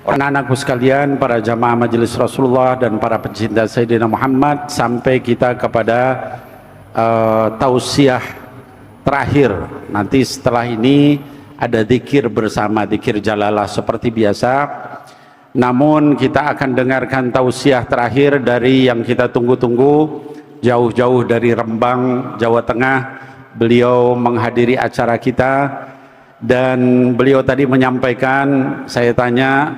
Anak-anakku sekalian, para jamaah majelis Rasulullah dan para pencinta Sayyidina Muhammad, sampai kita kepada tausiah terakhir. Nanti setelah ini ada zikir bersama, zikir jalalah seperti biasa. Namun kita akan dengarkan tausiah terakhir dari yang kita tunggu-tunggu, jauh-jauh dari Rembang, Jawa Tengah. Beliau menghadiri acara kita dan beliau tadi menyampaikan, saya tanya,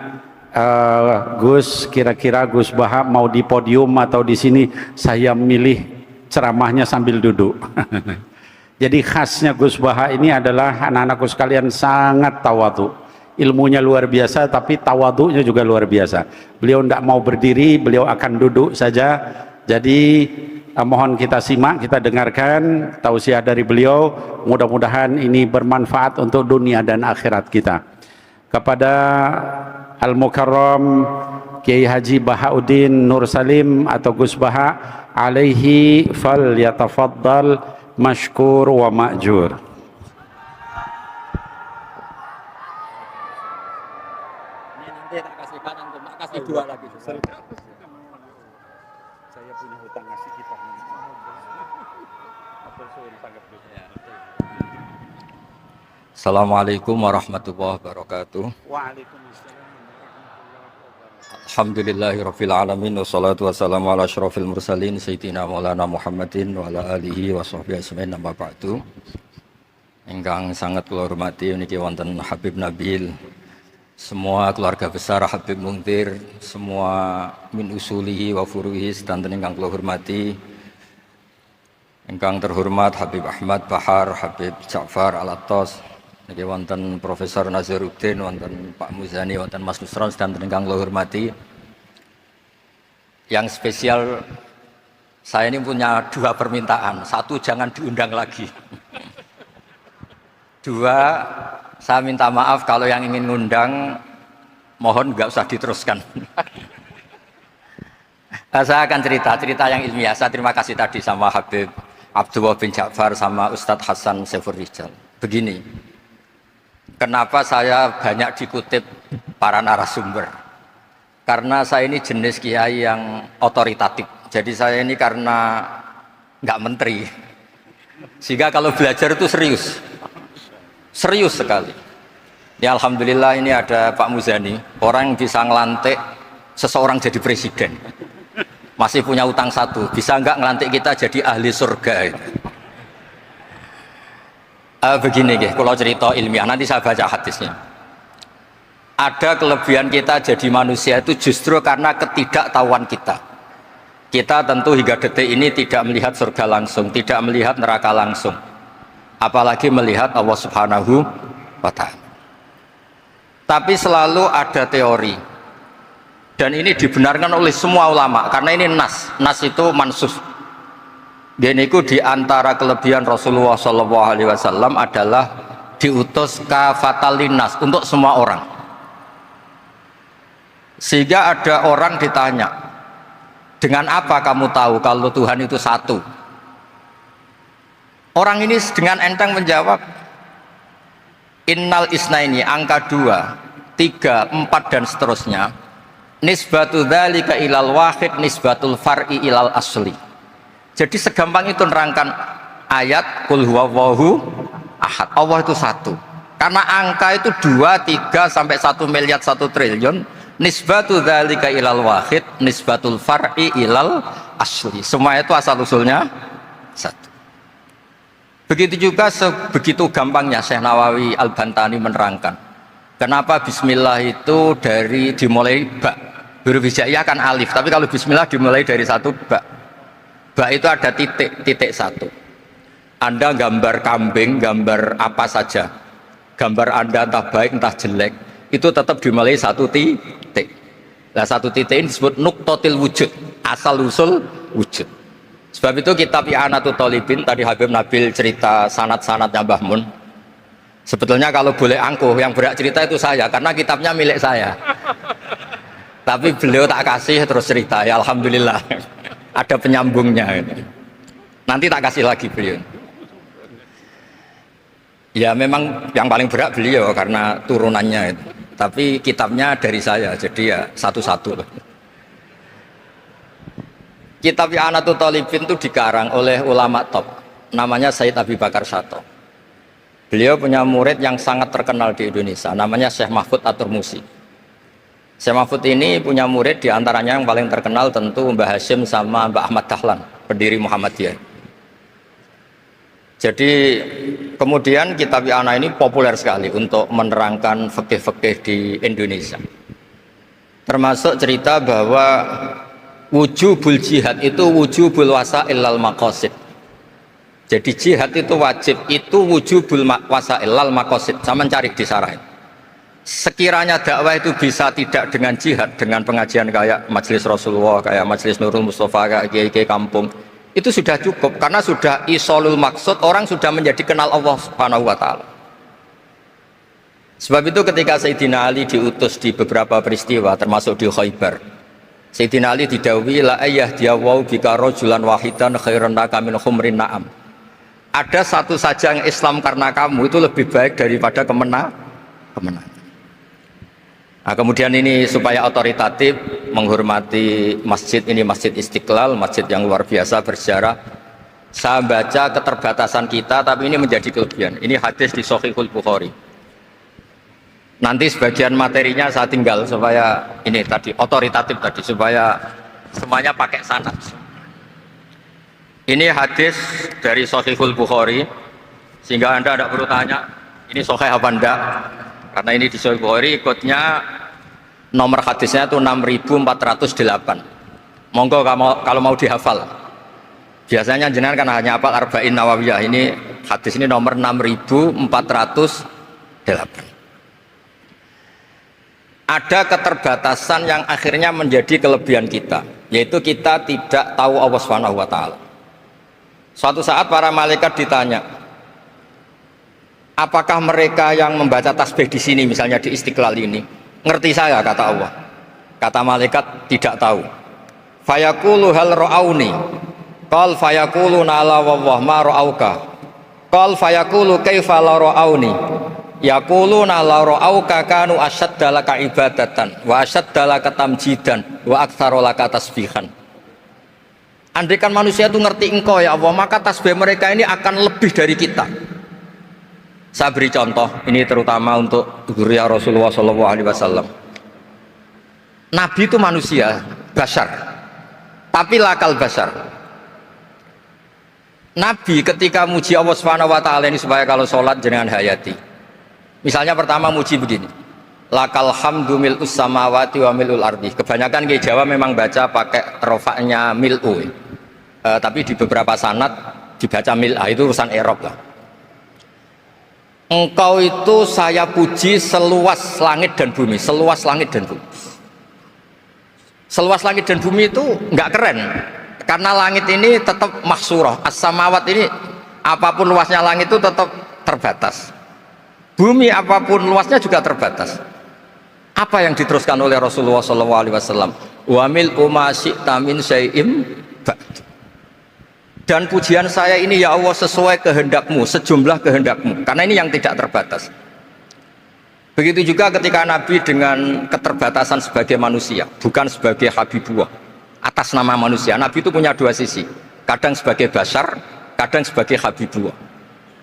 Gus, kira-kira Gus Baha mau di podium atau di sini? Saya milih ceramahnya sambil duduk. Jadi khasnya Gus Baha ini adalah, anak-anakku sekalian, sangat tawadhu. Ilmunya luar biasa, tapi tawadhunya juga luar biasa. Beliau tidak mau berdiri, beliau akan duduk saja. Jadi mohon kita simak, kita dengarkan tausiah dari beliau. Mudah-mudahan ini bermanfaat untuk dunia dan akhirat kita. Kepada Al-Mukarram Kiai Haji Bahauddin Nur Salim atau Gus Baha, alaihi fal yatafaddal mashkur wa ma'jur. Ini nanti tak kasih kanan, tak kasih dua lagi. Saya punya hutang ngasih kita. Assalamualaikum warahmatullahi wabarakatuh. Waalaikumsalam. Alhamdulillahirabbil alamin wassalatu wassalamu ala asyrofil mursalin sayyidina maulana Muhammadin wa ala alihi wa sahbihi ajmain, amma ba'du. Ingkang sangat kula hormati niki wonten Habib Nabil, semua keluarga besar Habib Muntir, semua min usulihi wa furuhi sedanten ingkang kula hormati. Ingkang terhormat Habib Ahmad Bahar, Habib Ja'far Al-Attas, niki wonten Profesor Nazaruddin, wonten Pak Muzani, wonten Mas Nusron sedanten ingkang kula hormati. Yang spesial, saya ini punya dua permintaan. Satu, jangan diundang lagi. Dua, saya minta maaf kalau yang ingin ngundang, mohon nggak usah diteruskan. Saya akan cerita yang ilmiah. Saya terima kasih tadi sama Habib Abdullah bin Ja'far sama Ustadz Hasan Saifur Rijal. Begini, kenapa saya banyak dikutip para narasumber? Karena saya ini jenis kiai yang otoritatif. Jadi saya ini karena nggak menteri, sehingga kalau belajar itu serius sekali. Ya alhamdulillah ini ada Pak Muzani, orang yang bisa ngelantik seseorang jadi presiden. Masih punya utang satu, bisa nggak ngelantik kita jadi ahli surga? Begini kalau cerita ilmiah, nanti saya baca hadisnya. Ada kelebihan kita jadi manusia itu justru karena ketidaktahuan kita. Kita tentu hingga detik ini tidak melihat surga langsung, tidak melihat neraka langsung, apalagi melihat Allah Subhanahu wa Ta'ala. Tapi selalu ada teori, dan ini dibenarkan oleh semua ulama karena ini nas itu mansus. Dan itu diantara kelebihan Rasulullah SAW adalah diutus kafatan linnas, untuk semua orang. Sehingga ada orang ditanya, dengan apa kamu tahu kalau Tuhan itu satu? Orang ini dengan enteng menjawab, innal isnaini, angka 2, 3, 4 dan seterusnya, nisbatu dzalika ilal wahid nisbatul far'i ilal asli. Jadi segampang itu nerangkan ayat qul huwallahu ahad, Allah itu satu. Karena angka itu 2, 3 sampai 1 miliar 1 triliun, nisbatu dzalika ilal wahid nisbatul far'i ilal asli. Semua itu asal usulnya satu. Begitu juga sebegitu gampangnya Syekh Nawawi Al-Bantani menerangkan kenapa bismillah itu dimulai ba. Huruf hijaiyah kan alif, tapi kalau bismillah dimulai dari satu ba. Ba itu ada titik satu. Anda gambar kambing, gambar apa saja, gambar Anda entah baik entah jelek, itu tetap dimulai satu titik. Nah satu titik ini disebut nuktotil wujud, asal usul wujud. Sebab itu kitab I'anatul Thalibin, tadi Habib Nabil cerita sanad-sanadnya Mbah Mun. Sebetulnya kalau boleh angkuh, yang berhak cerita itu saya, karena kitabnya milik saya. Tapi beliau tak kasih terus cerita, ya alhamdulillah. Ada penyambungnya. Nanti tak kasih lagi beliau. Ya memang yang paling berat beliau karena turunannya itu. tapi kitabnya dari saya, jadi ya satu-satu. Kitab I'anatul Talibin itu dikarang oleh ulama top, namanya Said Abi Bakar Sato. Beliau punya murid yang sangat terkenal di Indonesia, namanya Syekh Mahfud At-Turmusi. Syekh Mahfud ini punya murid, diantaranya yang paling terkenal tentu Mbah Hashim sama Mbah Ahmad Dahlan, pendiri Muhammadiyah. Jadi kemudian kitab I'anah ini populer sekali untuk menerangkan fikih-fikih di Indonesia. Termasuk cerita bahwa wujubul jihad itu wujubul wasail lal maqasid. Jadi jihad itu wajib, itu wujubul wasail lal maqasid. Sama cari di syarah. Sekiranya dakwah itu bisa tidak dengan jihad, dengan pengajian kayak Majelis Rasulullah, kayak Majelis Nurul Mustafa, kayak kiai-kiai kampung, itu sudah cukup karena sudah isolul maksud, orang sudah menjadi kenal Allah Subhanahu wa taala. Sebab itu ketika Sayyidina Ali diutus di beberapa peristiwa termasuk di Khaybar, Sayyidina Ali didhawuhi la ayyahdiyawu bika rajulan wahidan khairan laka min humrin na'am. Ada satu saja yang Islam karena kamu itu lebih baik daripada kemenangan. Nah, kemudian ini supaya otoritatif menghormati masjid ini, Masjid Istiqlal, masjid yang luar biasa bersejarah. Saya baca keterbatasan kita, tapi ini menjadi kelebihan. Ini hadis di Shahihul Bukhari. Nanti sebagian materinya saya tinggal supaya ini tadi otoritatif tadi, supaya semuanya pakai sanad. Ini hadis dari Shahihul Bukhari, sehingga Anda tidak perlu tanya ini sahih apa enggak. Karena ini di Sahih Bukhari, ikutnya nomor hadisnya itu 6408. Monggo kalau mau dihafal. Biasanya jenengan kan hanya hafal Arba'in Nawawiyah. Ini hadis ini nomor 6408. Ada keterbatasan yang akhirnya menjadi kelebihan kita, yaitu kita tidak tahu Allah Subhanahu wa taala. Suatu saat para malaikat ditanya, apakah mereka yang membaca tasbih di sini, misalnya di Istiqlal ini, ngerti saya? Kata Allah. Kata malaikat, tidak tahu. Fayaqulu hal ra'auni. Qal fayaqulu la wallah ma ra'auka. Qal fayaqulu kaifa la ra'auni. Yaquluna la ra'auka kanu asyadda laka ibadatan wa asyadda laka tamjidan wa aktsara laka tasbihan. Andaikan manusia itu ngerti engkau ya Allah, maka tasbih mereka ini akan lebih dari kita. Saya beri contoh, ini terutama untuk dzurriyyah Rasulullah SAW. Nabi itu manusia, bashar, tapi lakal bashar. Nabi ketika muji Allah Subhanahu wa taala ini supaya kalau sholat jangan hayati. Misalnya pertama muji begini, lakal hamdu mil'us samawati wa mil'ul ardi. Kebanyakan di Jawa memang baca pakai rofaknya mil'u, tapi di beberapa sanad dibaca mil'ah, itu urusan Arab lah. Engkau itu saya puji seluas langit dan bumi, seluas langit dan bumi. Seluas langit dan bumi itu nggak keren, karena langit ini tetap mahsurah, as-samawat ini apapun luasnya langit itu tetap terbatas. Bumi apapun luasnya juga terbatas. Apa yang diteruskan oleh Rasulullah SAW? Wa mil'u ma syi'ta min syai'im ba'd. Dan pujian saya ini ya Allah sesuai kehendakmu, sejumlah kehendakmu, karena ini yang tidak terbatas. Begitu juga ketika Nabi dengan keterbatasan sebagai manusia, bukan sebagai habibullah, atas nama manusia. Nabi itu punya dua sisi, kadang sebagai bashar, kadang sebagai habibullah.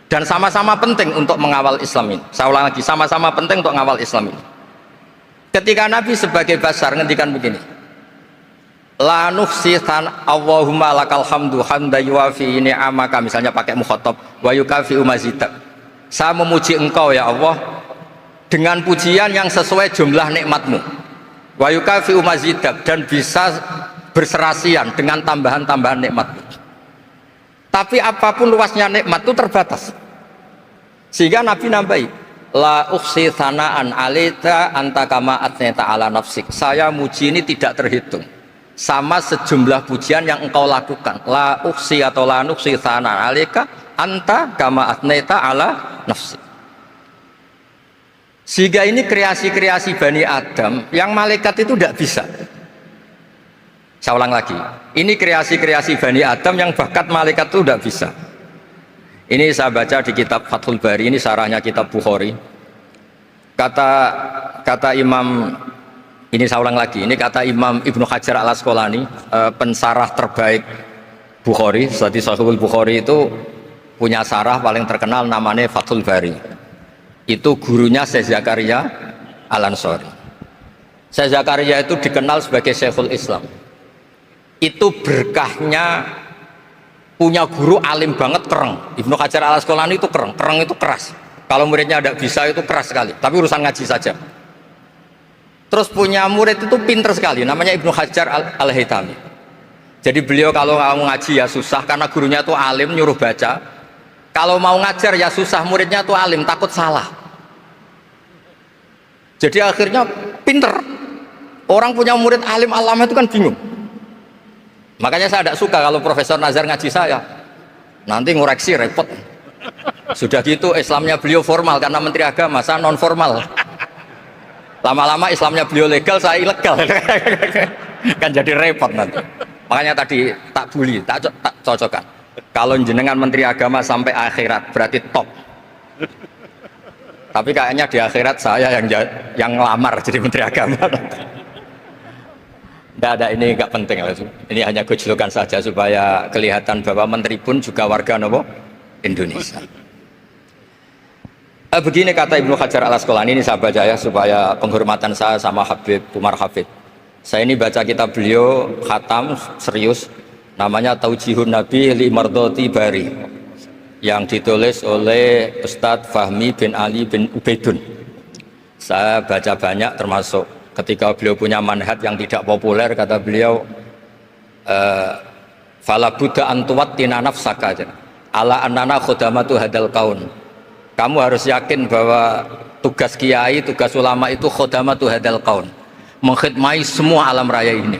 Dan sama-sama penting untuk mengawal Islam ini. Saya ulang lagi, sama-sama penting untuk mengawal Islam ini. Ketika Nabi sebagai bashar ngendikan begini, la nuhsi Allahumma lakal hamdu hamda yuwafi ni'amaka, misalnya pakai mukhatab, wa yukafi umazidak. Saya memuji engkau ya Allah dengan pujian yang sesuai jumlah nikmatmu, wa yukafi umazidak, dan bisa berserasian dengan tambahan-tambahan nikmatmu. Tapi apapun luasnya nikmat itu terbatas, sehingga Nabi nambahi, la ukhsi thana'an alita anta kama atneta ala nafsik. Saya muji ini tidak terhitung, sama sejumlah pujian yang engkau lakukan. La ukhsi atau la nukhsi thana'an alika anta kama atneta ala nafsik. Sehingga ini kreasi-kreasi Bani Adam yang malaikat itu tidak bisa. Saya ulang lagi, ini kreasi-kreasi Bani Adam yang bakat malaikat itu tidak bisa. Ini saya baca di kitab Fathul Bari, ini syarahnya kitab Bukhari. Kata Imam, ini saya ulang lagi, ini kata Imam Ibnu Hajar al Asqalani, pensarah terbaik Bukhari. Jadi Sahihul Bukhari itu punya sarah paling terkenal namanya Fathul Bari. Itu gurunya Syekh Zakaria Al Ansori. Syekh Zakaria itu dikenal sebagai Syekhul Islam. Itu berkahnya punya guru alim banget, kereng. Ibnu Hajar al Asqalani itu kereng itu keras. Kalau muridnya tidak bisa itu keras sekali, tapi urusan ngaji saja. Terus punya murid itu pinter sekali, namanya Ibnu Hajar al-Haytami. Jadi beliau kalau mau ngaji ya susah, karena gurunya itu alim, nyuruh baca. Kalau mau ngajar ya susah, muridnya itu alim, takut salah. Jadi akhirnya pinter. Orang punya murid alim alama itu kan bingung. Makanya saya tidak suka kalau Profesor Nazar ngaji saya, nanti ngoreksi repot. Sudah gitu Islamnya beliau formal karena Menteri Agama, saya non formal. Lama-lama Islamnya beliau legal, saya ilegal. Kan jadi repot nanti. Makanya tadi tak bully, tak cocokkan. Kalau jenengan Menteri Agama sampai akhirat berarti top. Tapi kayaknya di akhirat saya yang ngelamar jadi Menteri Agama. Tidak ada, ini nggak penting. Ini hanya gojlokan saja supaya kelihatan bahwa menteri pun juga warga Indonesia. Begini kata Ibnu Hajar al Asqalani, ini saya baca ya supaya penghormatan saya sama Habib Umar Hafid. Saya ini baca kitab beliau khatam serius, namanya Taujihun Nabi li Mardhati Bari, yang ditulis oleh Ustadz Fahmi bin Ali bin Ubaidun. Saya baca banyak, termasuk ketika beliau punya manhaj yang tidak populer, kata beliau fala buddha antuwattina nafsaka ala annana khudamatu hadal kaun. Kamu harus yakin bahwa tugas kiai, tugas ulama itu khudamatu hadal kaun, mengkhidmati semua alam raya ini.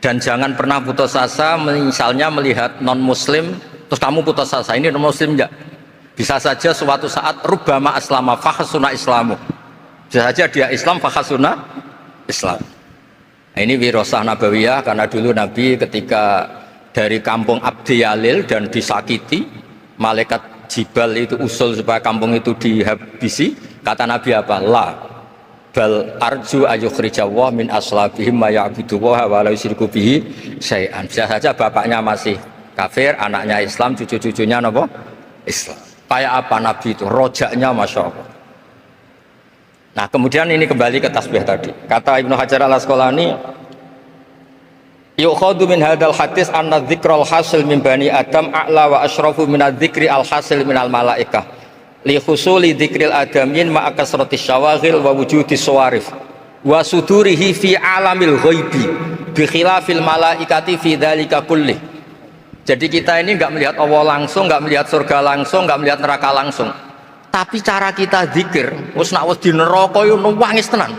Dan jangan pernah putus asa, misalnya melihat non muslim terus kamu putus asa, ini non muslim enggak, bisa saja suatu saat rubbama aslama fakhasuna islamu, bisa saja dia Islam fakhasuna Islam. Nah, ini wirasah nabawiyah, karena dulu Nabi ketika dari kampung Abdi Yalil dan disakiti, malaikat Jibal itu usul supaya kampung itu dihabisi, kata Nabi apa? La bal arju ayukhrijawah min aslabihim ma ya'budu wa la yusyriku bihi syai'an. Bisa saja bapaknya masih kafir, anaknya Islam, cucu-cucunya apa? Islam. Kayak apa Nabi itu? Rojaknya Masya Allah. Nah kemudian ini kembali ke tasbih tadi. Kata Ibnu Hajar al Asqalani, yukhadu min hadal hadis anna dzikral hasil min bani adam a'la wa asyrafu min adzikri al hasil min al malaikah li husuli dzikril adamin ma'a kasratis syawaghil wa wujudi sawarif wa sudurihi fi alamil ghaibi bi khilafil malaikati fi dzalika kullih. Jadi kita ini enggak melihat Allah langsung, enggak melihat surga langsung, enggak melihat neraka langsung, tapi cara kita zikir wis nak wis di neraka yo nangis tenan,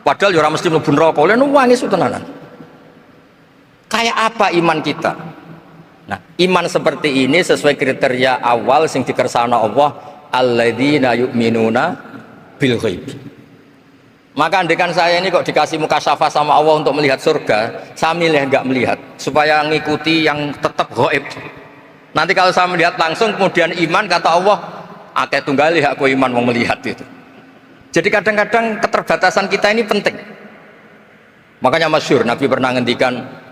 padahal yo ora mesti mlebu neraka, lha nangis tenanan. Kayak apa iman kita? Nah, iman seperti ini sesuai kriteria awal sing dikersana Allah, alladzina yu'minuna bil ghaib. Maka andekan saya ini kok dikasih mukasyafah sama Allah untuk melihat surga, saya milih enggak melihat supaya ngikuti yang tetap ghaib. Nanti kalau saya melihat langsung kemudian iman, kata Allah, akeh tunggali aku iman mau melihat itu. Jadi kadang-kadang keterbatasan kita ini penting. Makanya masyhur Nabi pernah ngendikan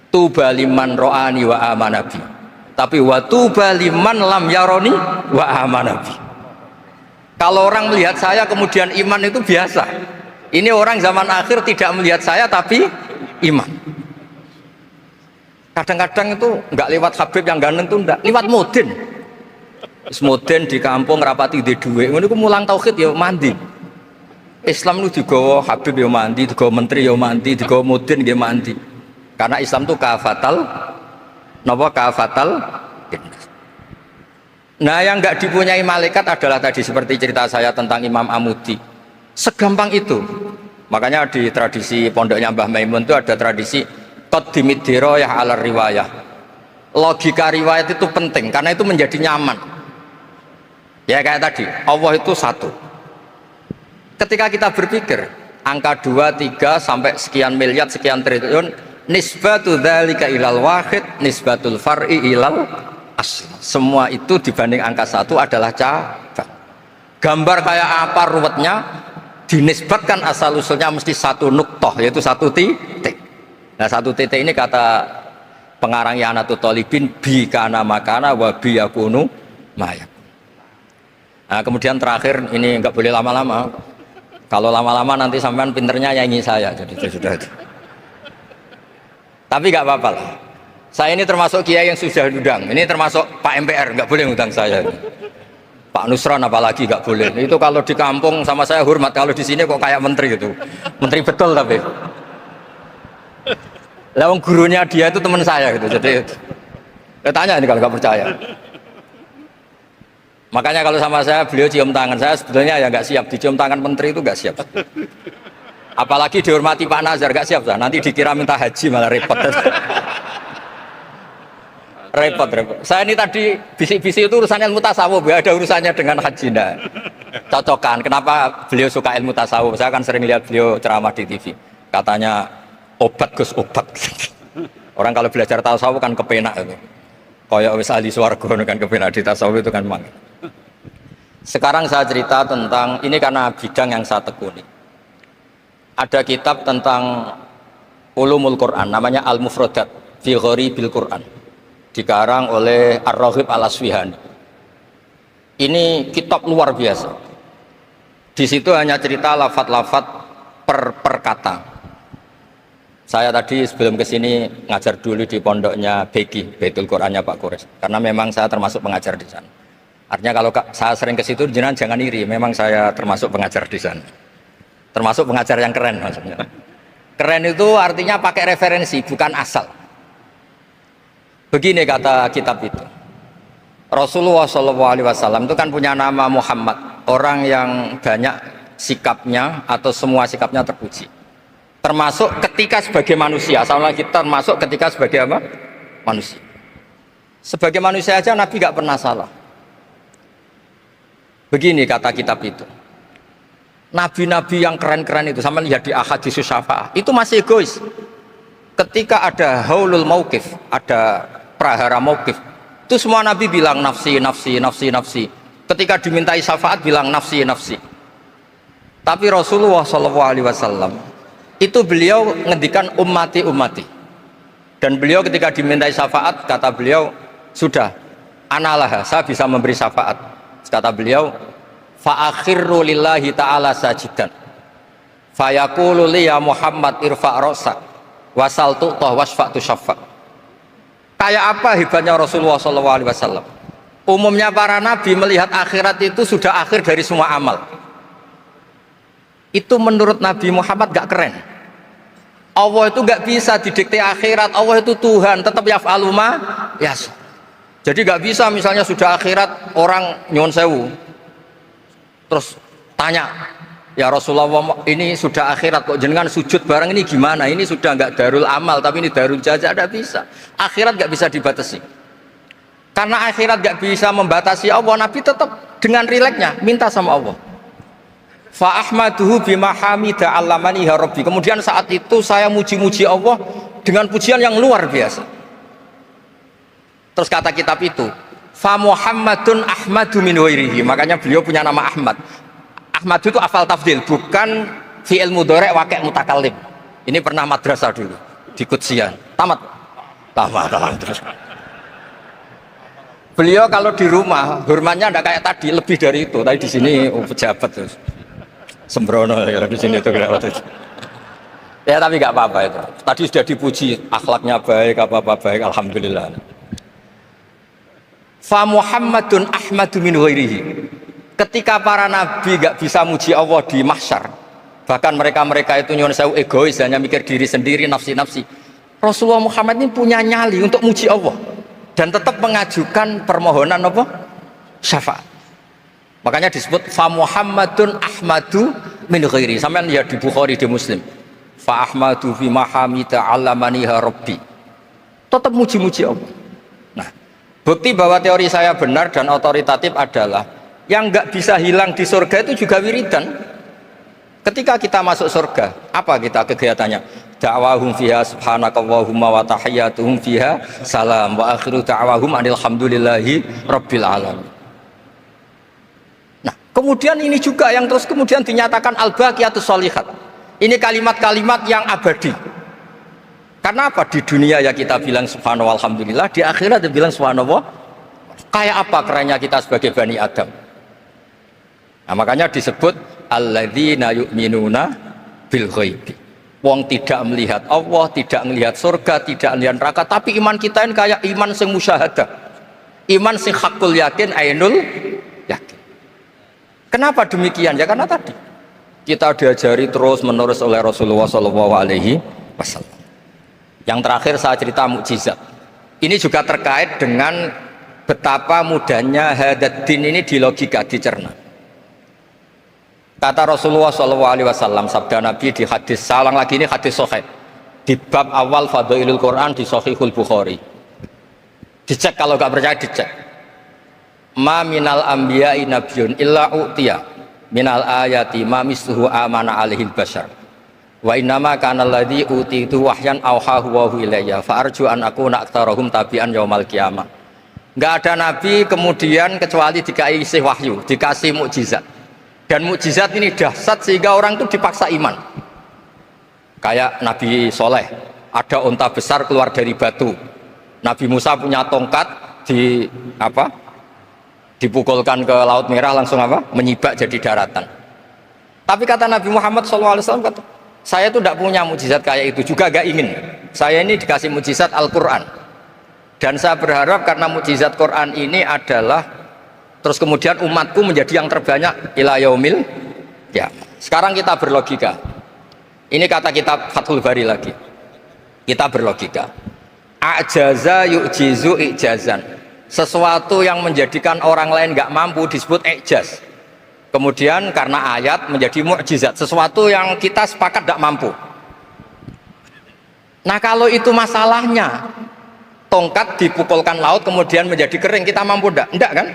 tuba liman ro'ani wa amanabi, tapi wa tuba liman lam yaroni wa amanabi. Kalau orang melihat saya kemudian iman itu biasa. Ini orang zaman akhir tidak melihat saya tapi iman. Kadang-kadang itu enggak lewat Habib yang ganteng itu, enggak lewat Mudin. Mudin di kampung rapati di duwe, ngono iku mulang tauhid ya mandi. Islam itu digawa Habib ya mandi, digawa menteri ya mandi, digawa Mudin ya mandi. Karena Islam itu kafatal, napa kafatal. Nah yang nggak dipunyai malaikat adalah tadi seperti cerita saya tentang Imam Amudi. Segampang itu. Makanya di tradisi pondoknya Mbah Maimun itu ada tradisi qaddimid dirayah ala riwayah. Logika riwayat itu penting karena itu menjadi nyaman. Ya kayak tadi, Allah itu satu. Ketika kita berpikir angka 2, 3 sampai sekian miliar, sekian triliun, nisbatu dzalika ilal wahid, nisbatul far'i ilal asli. Semua itu dibanding angka 1 adalah cabang. Gambar kayak apa ruwetnya, dinisbatkan asal usulnya mesti satu nuktoh, yaitu satu titik. Nah satu titik ini kata pengarang I'anatul Thalibin, bi kana makana wa bi yakunu mayak. Nah kemudian terakhir, ini nggak boleh lama-lama. Kalau lama-lama nanti sampean pinternya nyanyi saya, jadi sudah itu. Tapi nggak apa-apa lah. Saya ini termasuk kiai yang sudah diundang. Ini termasuk Pak MPR, nggak boleh ngundang saya. Pak Nusron apalagi nggak boleh. Itu kalau di kampung sama saya hormat, kalau di sini kok kayak menteri gitu. Menteri betul tapi. Lah gurunya dia itu teman saya gitu. Jadi tanya ini kalau nggak percaya. Makanya kalau sama saya beliau cium tangan, saya sebetulnya ya nggak siap dicium tangan menteri itu nggak siap. Apalagi dihormati Pak Nazar nggak siap, nanti dikira minta haji malah repot. repot. Saya ini tadi bisik-bisik itu urusannya ilmu tasawuf, ya ada urusannya dengan haji. Nah, cocokan. Kenapa beliau suka ilmu tasawuf? Saya kan sering lihat beliau ceramah di TV. Katanya obat Gus, obat. Orang kalau belajar tasawuf kan kepenak itu. Kayak wis ahli swarga kan kepenak di tasawuf itu kan memang. Sekarang saya cerita tentang ini karena bidang yang saya tekuni. Ada kitab tentang ulumul Quran namanya Al-Mufradat fi Gharibil Quran. Dikarang oleh Ar-Raghib Al-Asfihani. Ini kitab luar biasa. Di situ hanya cerita lafat-lafat per kata. Saya tadi sebelum kesini ngajar dulu di pondoknya Beki, Baitul Qurannya Pak Kures. Karena memang saya termasuk pengajar di sana. Artinya kalau saya sering ke situ jangan iri, memang saya termasuk pengajar di sana. Termasuk pengajar yang keren maksudnya. Keren itu artinya pakai referensi, bukan asal. Begini kata kitab itu. Rasulullah SAW itu kan punya nama Muhammad, orang yang banyak sikapnya atau semua sikapnya terpuji. Termasuk ketika sebagai manusia, sama kita termasuk ketika sebagai apa? Manusia. Sebagai manusia aja Nabi gak pernah salah. Begini kata kitab itu. Nabi-nabi yang keren-keren itu, sama lihat di Ahaditsus Syafa'ah, itu masih egois. Ketika ada haulul mauqif, ada prahara mauqif, itu semua nabi bilang nafsi, nafsi, nafsi, nafsi. Ketika dimintai syafaat bilang nafsi, nafsi. Tapi Rasulullah SAW itu beliau ngendikan ummati, ummati. Dan beliau ketika dimintai syafaat kata beliau, sudah, analah, saya bisa memberi syafaat. Kata beliau, fa'akhirru lillahi ta'ala sajidan fayaqulu li ya Muhammad irfa' ra'sak wasal tu'tah wasfa'tu syaffa'. Kayak apa hebatnya Rasulullah SAW? Umumnya para nabi melihat akhirat itu sudah akhir dari semua amal. Itu menurut Nabi Muhammad gak keren. Allah itu gak bisa didikte akhirat. Allah itu Tuhan, tetap yaf'alu ma yasha. Jadi gak bisa misalnya sudah akhirat orang nyuwun sewu terus tanya, ya Rasulullah ini sudah akhirat kok jenengan sujud bareng ini gimana? Ini sudah nggak darul amal tapi ini darul jaza. Tidak bisa. Akhirat nggak bisa dibatasi. Karena akhirat nggak bisa membatasi Allah, Nabi tetap dengan rileksnya minta sama Allah. Fa ahmaduhu bima hamida allamani ya rabbi. Kemudian saat itu saya muji-muji Allah dengan pujian yang luar biasa. Terus kata kitab itu, fa Muhammadun Ahmadu min wairihi. Makanya beliau punya nama Ahmad. Ahmad itu afal tafdil, bukan fi'il mudhari' waqi' mutakallim. Ini pernah madrasah dulu di Qudsiyah. Tamat terus. Beliau kalau di rumah hormatnya enggak kayak tadi, lebih dari itu. Tadi di sini pejabat terus. Sembrono ya di sini itu ya, tapi enggak apa-apa itu. Tadi sudah dipuji, akhlaknya baik, apa-apa baik, alhamdulillah. Fa Muhammadun Ahmadu min ghairihi. Ketika para nabi gak bisa muji Allah di mahsyar, bahkan mereka itu nyuwun sewu egois, hanya mikir diri sendiri, nafsi-nafsi. Rasulullah Muhammad ini punya nyali untuk muji Allah dan tetap mengajukan permohonan apa? Syafaat. Makanya disebut fa Muhammadun Ahmadu min ghairihi. Sampeyan lihat di Bukhari, di Muslim. Fa Ahmadu fi mahamida allamaniha rabbi. Tetap muji-muji Allah. Bukti bahwa teori saya benar dan otoritatif adalah yang nggak bisa hilang di surga itu juga wiridan. Ketika kita masuk surga, apa kita kegiatannya? Da'wahum fiha subhanakallahumma wa tahiyyatuhum fiha salam wa akhiru da'wahum alhamdulillahi rabbil alamin. Nah, Kemudian ini juga yang terus kemudian dinyatakan al-baqiyatus sholihat. Ini kalimat-kalimat yang abadi. Karena apa? Di dunia ya kita bilang subhanallah alhamdulillah, di akhirat dia bilang subhanallah. Kayak apa kerennya kita sebagai Bani Adam? Nah, makanya disebut alladzina yu'minuna bil ghaibi. Wong tidak melihat Allah, tidak melihat surga, tidak melihat neraka, tapi iman kita ini kayak iman sing musyahadah. Iman sing hakul yakin, ainul yakin. Kenapa demikian? Ya karena tadi kita diajari terus menerus oleh Rasulullah SAW. Yang terakhir saya cerita mukjizat. Ini juga terkait dengan betapa mudahnya hadat din ini di logika, dicerna. Kata Rasulullah SAW, sabda Nabi di hadis, salang lagi ini hadis sahih di bab awal Fadailul Quran di Sahihul Bukhari. Dicek, kalau nggak percaya dicek. Ma minal anbiya'i nabiyyun illa u'tiya minal ayati ma misluhu amana alaihil bashar. Wa innama kana alladhi utitu wahyan auhahu wa ilayya fa arju an akuna aktsarahum tabi'an yaumal qiyamah. Enggak ada nabi kemudian kecuali dikasih wahyu, dikasih mukjizat. Dan mukjizat ini dahsyat sehingga orang itu dipaksa iman. Kayak Nabi Soleh, ada unta besar keluar dari batu. Nabi Musa punya tongkat dipukulkan ke Laut Merah langsung menyibak jadi daratan. Tapi kata Nabi Muhammad SAW, kata, saya itu tidak punya mukjizat kayak itu, juga gak ingin. Saya ini dikasih mukjizat Al-Quran, dan saya berharap karena mukjizat Quran ini adalah terus kemudian umatku menjadi yang terbanyak ila yaumil ya. Sekarang kita berlogika, ini kata kitab Fathul Bari lagi, kita berlogika, ajaza yu'jizu ijazan, sesuatu yang menjadikan orang lain gak mampu disebut ijaz. Kemudian karena ayat menjadi mukjizat, sesuatu yang kita sepakat tidak mampu. Nah kalau itu masalahnya, tongkat dipukulkan laut kemudian menjadi kering, kita mampu enggak? Enggak kan?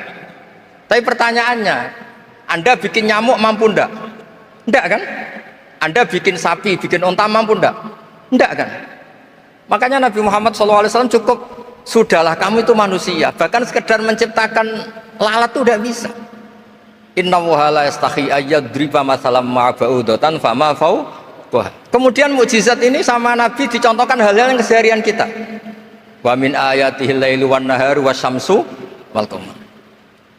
Tapi pertanyaannya, Anda bikin nyamuk mampu enggak? Enggak kan? Anda bikin sapi, bikin unta mampu enggak? Enggak kan? Makanya Nabi Muhammad SAW cukup, sudahlah kamu itu manusia, bahkan sekedar menciptakan lalat itu tidak bisa. Inna Allaha la yastahi ayyadriba masalam ma'ba'udatan fama fawqaha. Kemudian mukjizat ini sama Nabi dicontohkan hal-hal yang keseharian kita. Wa min ayatihil lailu wan naharu wasyamsu wal qamar.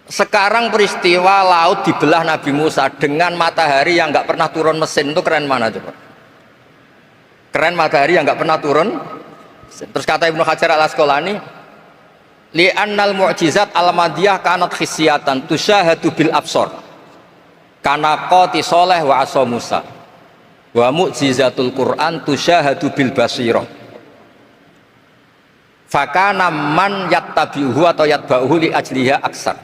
Sekarang peristiwa laut dibelah Nabi Musa dengan matahari yang nggak pernah turun mesin, itu keren mana coba? Keren matahari yang nggak pernah turun. Terus kata Ibnu Hajar al-Asqalani, li'annal mu'jizat al-madiyah kanat khisyatan tusyahadu bil absor kana qati soleh wa asa Musa wa mu'jizatul Quran tusyahadu bil basirah fakana man yattabi'uhu atau yatba'uhu li ajliha aksar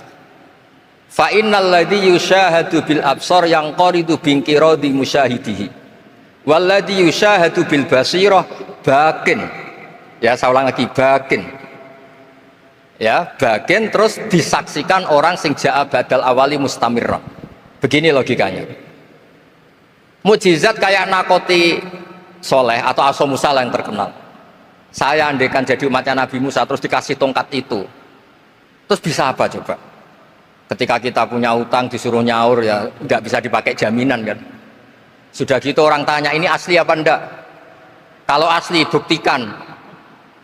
fa innal ladhi yusyahadu bil absor yang qaridu binkiradi musyahidihi wal ladhi yusyahadu bil basirah bakin. Ya saya ulang lagi, bakin. Ya, bagian terus disaksikan orang sing ja'a badal awali mustamirra. Begini logikanya. Mukjizat kayak nakoti Soleh atau Asa Musa yang terkenal. Saya andaikan jadi umatnya Nabi Musa terus dikasih tongkat itu, terus bisa apa coba? Ketika kita punya utang disuruh nyaur ya nggak bisa dipakai jaminan kan. Sudah gitu orang tanya ini asli apa enggak? Kalau asli buktikan,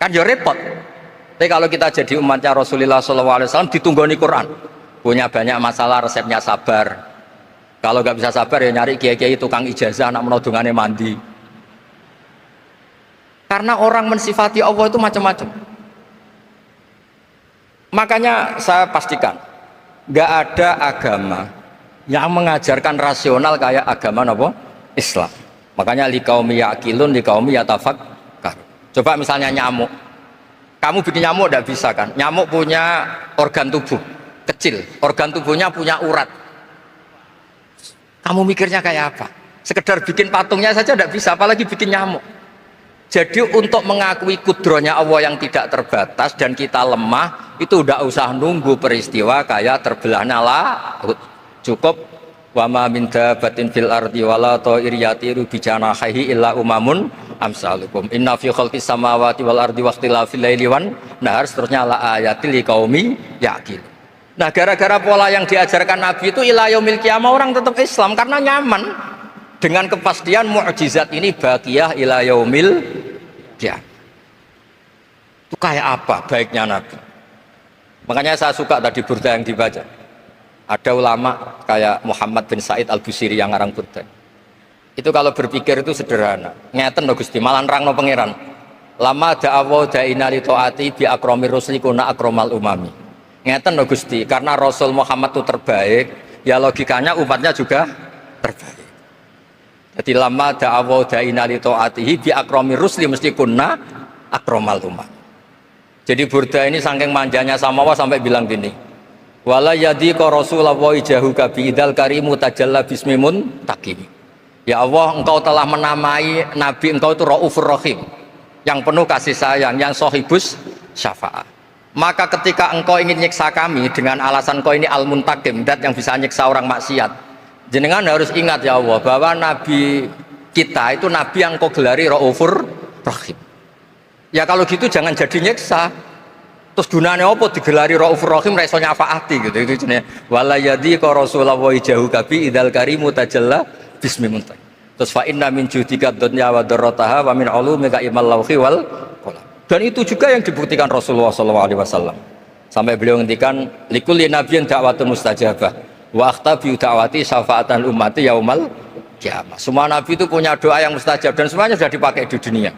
kan ya repot. Tapi kalau kita jadi umatnya Rasulullah SAW ditunggoni Quran, punya banyak masalah resepnya sabar. Kalau nggak bisa sabar ya nyari kiai-kiai tukang ijazah anak menodongannya mandi. Karena orang mensifati Allah itu macam-macam. Makanya saya pastikan nggak ada agama yang mengajarkan rasional kayak agama apa? Islam. Makanya liqaumi yaqilun liqaumi yatafakkar. Coba misalnya nyamuk. Kamu bikin nyamuk tidak bisa kan? Nyamuk punya organ tubuh kecil, organ tubuhnya punya urat. Kamu mikirnya kayak apa? Sekedar bikin patungnya saja tidak bisa, apalagi bikin nyamuk. Jadi untuk mengakui kudrohnya Allah yang tidak terbatas dan kita lemah, itu tidak usah nunggu peristiwa kayak terbelahnya laut. Cukup wa ma min dabatin fil ardi wala ta'iriyatiru bijanahihi illa umamun amsalukum inna fi khalqis samawati wal ardi waqtilafil laili wan nahar, seterusnya la ayatil liqaumi yaqil. Nah, gara-gara pola yang diajarkan Nabi itu ila yaumil qiyamah orang tetap Islam karena nyaman dengan kepastian mukjizat ini baqiyah ila yaumil qiyamah. Itu kayak apa baiknya Nabi? Makanya saya suka tadi burda yang dibaca. Ada ulama kayak Muhammad bin Said Al-Busiri yang ngarang burda. Itu kalau berpikir itu sederhana. Ngeten lho Gusti, malah nerangno pangeran. Lama da'awa da'ina li ta'ati bi akramir rusli kuna akramal umami. Ngeten lho Gusti, karena Rasul Muhammad itu terbaik, ya logikanya umatnya juga terbaik. Jadi lama da'awa da'ina li ta'atihi bi akramir rusli mesti kuna akramal umami. Jadi burda ini saking manjanya sama Allah sampai bilang gini, wala yadhiqa Rasulullah jahuka biidal karimu tajalla bismimun takim. Ya Allah, engkau telah menamai Nabi engkau itu Raufur Rahim, yang penuh kasih sayang, yang sohibus syafaat. Maka ketika engkau ingin nyiksa kami dengan alasan engkau ini al-muntakim, dat yang bisa nyiksa orang maksiat, jenengan harus ingat ya Allah bahwa Nabi kita itu Nabi yang engkau gelari Raufur Rahim. Ya kalau gitu jangan jadi nyiksa. Terus gunanya apa digelari Raufur Rahim ra iso nyafaati gitu. Itu jenenge wala yadhiqa Rasulullah jahuka bi idzal karimu tajalla bismimun. Terus fa inna min judika dunya wa darrataha wa min ulumika ilmal lawhi wal qalam. Dan itu juga yang dibuktikan Rasulullah SAW. Sampai beliau ngendikan likulli nabiyyin da'watun mustajabah wa akhtabi da'wati syafaatan ummati yaumal qiyamah. Semua nabi itu punya doa yang mustajab dan semuanya sudah dipakai di dunia.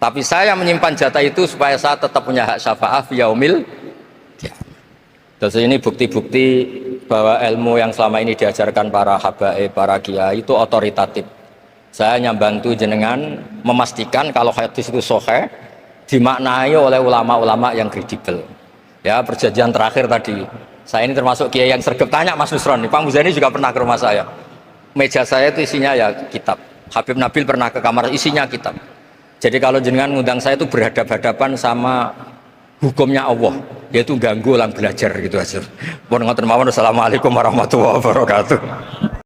Tapi saya menyimpan jatah itu supaya saya tetap punya hak syafaat fi yaumil qiyamah. Terus ini bukti-bukti bahwa ilmu yang selama ini diajarkan para habaib, para kiai itu otoritatif. Saya hanya bantu jenengan memastikan kalau hadis itu sahih dimaknai oleh ulama-ulama yang kredibel. Ya, perjanjian terakhir tadi. Saya ini termasuk kiai yang sergap tanya Mas Nusron. Pak Muzani juga pernah ke rumah saya. Meja saya itu isinya ya kitab. Habib Nabil pernah ke kamar isinya kitab. Jadi kalau jenengan ngundang saya itu berhadapan-hadapan sama hukumnya Allah, yaitu ganggu orang belajar gitu aja. Mohon ngoten mawon. Assalamualaikum warahmatullahi wabarakatuh.